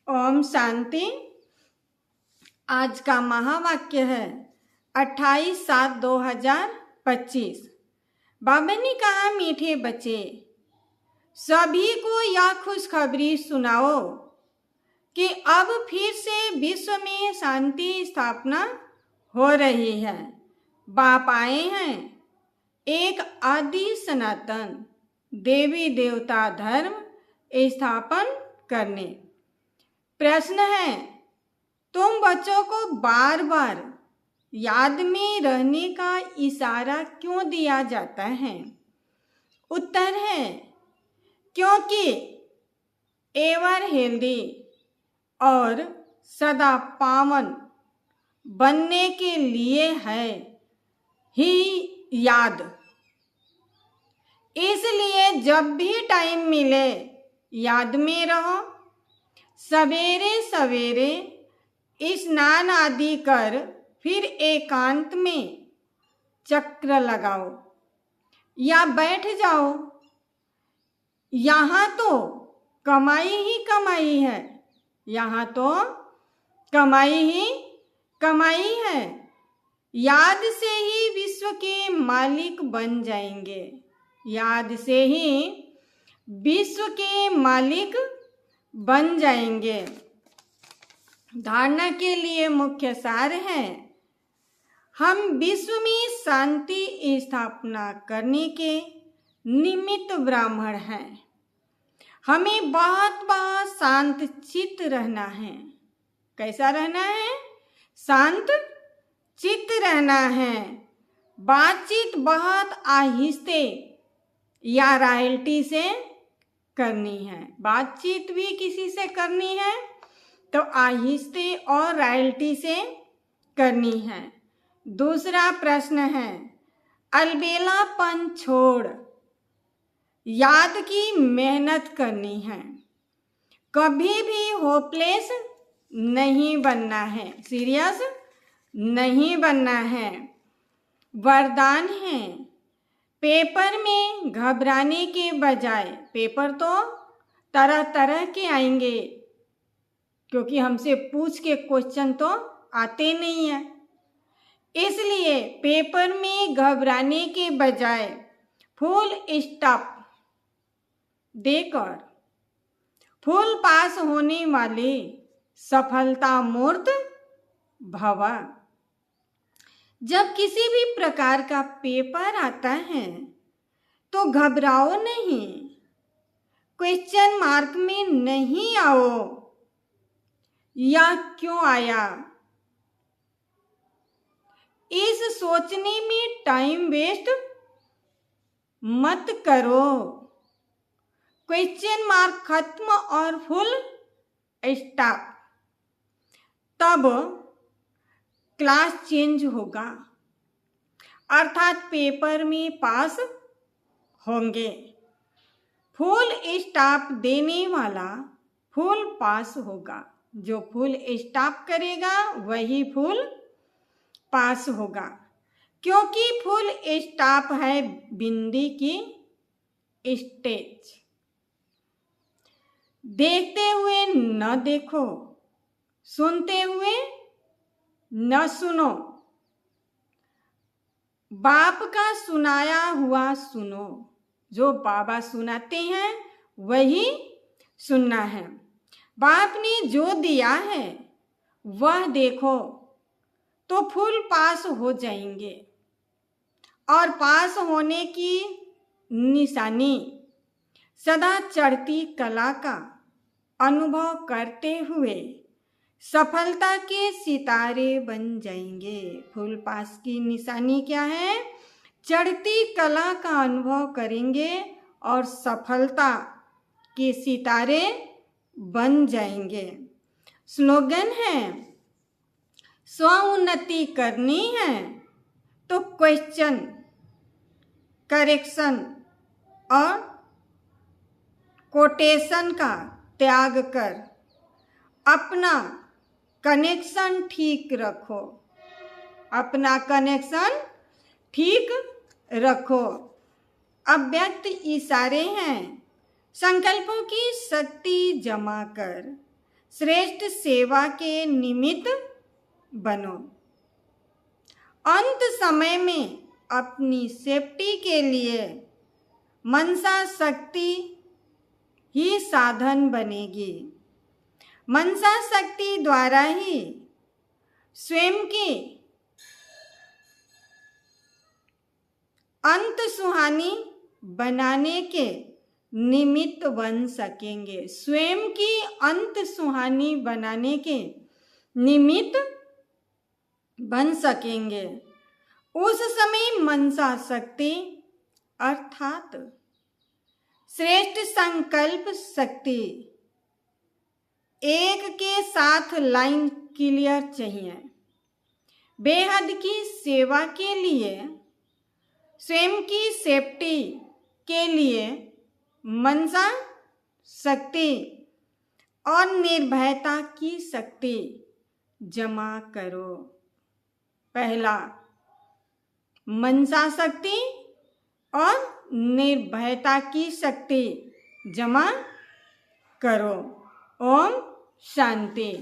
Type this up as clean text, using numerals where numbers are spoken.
ओम शांति। आज का महावाक्य है 28/7/2025। बाबा ने कहा, मीठे बच्चे, सभी को यह खुशखबरी सुनाओ कि अब फिर से विश्व में शांति स्थापना हो रही है। बाप आए हैं एक आदि सनातन देवी देवता धर्म स्थापन करने। प्रश्न है, तुम बच्चों को बार बार याद में रहने का इशारा क्यों दिया जाता है? उत्तर है, क्योंकि एवर हेल्दी और सदा पावन बनने के लिए है ही याद। इसलिए जब भी टाइम मिले याद में रहो। सवेरे सवेरे स्नान आदि कर फिर एकांत में चक्र लगाओ या बैठ जाओ। यहाँ तो कमाई ही कमाई है, यहाँ तो कमाई ही कमाई है। याद से ही विश्व के मालिक बन जाएंगे, याद से ही विश्व के मालिक बन जाएंगे। धारणा के लिए मुख्य सार है, हम विश्व में शांति स्थापना करने के निमित्त ब्राह्मण हैं। हमें बहुत बहुत शांत चित्त रहना है। कैसा रहना है? शांत चित्त रहना है। बातचीत बहुत आहिस्ते या रॉयल्टी से करनी है। बातचीत भी किसी से करनी है तो आहिस्ते और रॉयल्टी से करनी है। दूसरा प्रश्न है, अलबेलापन छोड़ याद की मेहनत करनी है। कभी भी होपलेस नहीं बनना है, सीरियस नहीं बनना है। वरदान है, पेपर में घबराने के बजाय, पेपर तो तरह तरह के आएंगे क्योंकि हमसे पूछ के क्वेश्चन तो आते नहीं है। इसलिए पेपर में घबराने के बजाय फुल स्टॉप देकर फुल पास होने वाले सफलता मूर्त भव। जब किसी भी प्रकार का पेपर आता है तो घबराओ नहीं, क्वेश्चन मार्क में नहीं आओ। यह क्यों आया, इस सोचने में टाइम वेस्ट मत करो। क्वेश्चन मार्क खत्म और फुल स्टॉप, तब क्लास चेंज होगा, अर्थात पेपर में पास होंगे। फुल स्टॉप देने वाला फुल पास होगा, जो फुल स्टॉप करेगा वही फुल पास होगा, क्योंकि फुल स्टॉप है बिंदी की स्टेज। देखते हुए न देखो, सुनते हुए न सुनो, बाप का सुनाया हुआ सुनो। जो बाबा सुनाते हैं वही सुनना है। बाप ने जो दिया है वह देखो तो फुल पास हो जाएंगे। और पास होने की निशानी सदा चढ़ती कला का अनुभव करते हुए सफलता के सितारे बन जाएंगे। फुल पास की निशानी क्या है? चढ़ती कला का अनुभव करेंगे और सफलता के सितारे बन जाएंगे। स्लोगन है, स्व उन्नति करनी है तो क्वेश्चन, करेक्शन और कोटेशन का त्याग कर अपना कनेक्शन ठीक रखो। अपना कनेक्शन ठीक रखो। अव्यक्त इशारे हैं, संकल्पों की शक्ति जमा कर श्रेष्ठ सेवा के निमित्त बनो। अंत समय में अपनी सेफ्टी के लिए मनसा शक्ति ही साधन बनेगी। मनसा शक्ति द्वारा ही स्वयं की अंत सुहानी बनाने के निमित्त बन सकेंगे। स्वयं की अंत सुहानी बनाने के निमित्त बन सकेंगे। उस समय मनसा शक्ति अर्थात श्रेष्ठ संकल्प शक्ति एक के साथ लाइन क्लियर चाहिए। बेहद की सेवा के लिए, स्वयं की सेफ्टी के लिए मनसा शक्ति और निर्भयता की शक्ति जमा करो। पहला मनसा शक्ति और निर्भयता की शक्ति जमा करो। ओम शांति।